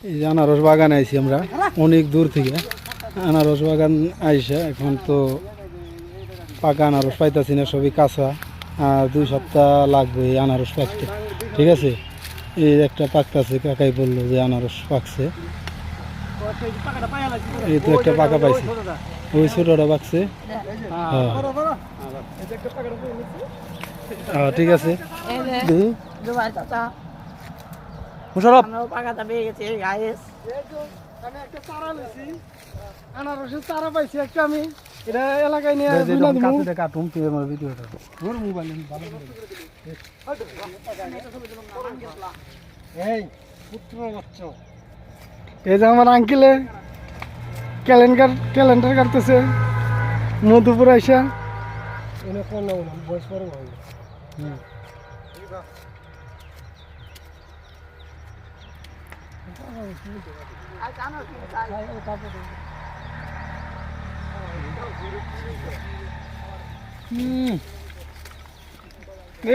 এই যে আনারস বাগানে আইছি আমরা অনেক দূর থেকে। আনারস বাগান আইসা এখন তো পাকা আনারস পাইতাছি না, সবই কাঁচা। আর 2 সপ্তাহ লাগবে এই আনারস পাকতে। ঠিক আছে, এই একটা পাকতাছে, কাকাই বললো যে আনারস পাকছে। এই তো একটা পাকা পাইছি, ওই ছোটটা পাকছে। হ্যাঁ ঠিক আছে। মুশারফ আনারসের চারা পাইছি একটা, আমি এটা এলাকায় নিয়ে কাটুন তুই আমার ভিডিওটা মোবাইল ভালো করে। এই যে আমার আঙ্কেলে ক্যালেন্ডার কাটতেছে মধুপুর আইসা। বয়স পরে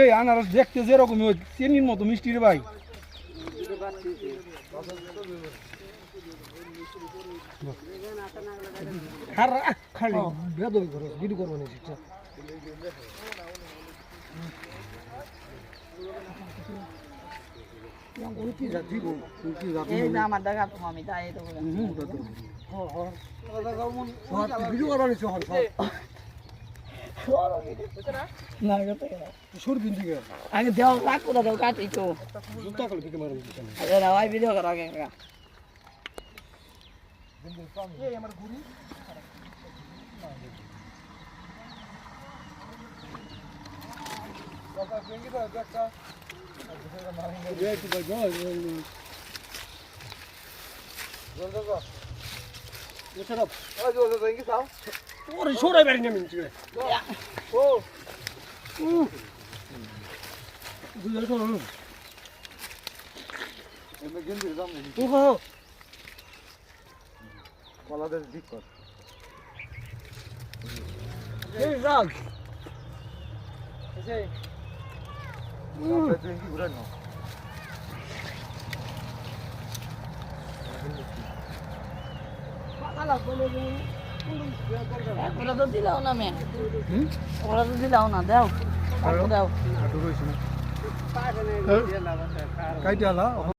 এই আনারস দেখতে যেরকম চিনির মতো মিষ্টি রে ভাই। আমার দেখা আমি তাই আগে দেও কাকু দাও কাটি তো ভিডিও করা আগে আমার ঘুরি সরাই পারি না কলাদের দিক কর ওরা তো দিলাও না মে, ওরা তো দিলাও না, দেও দেও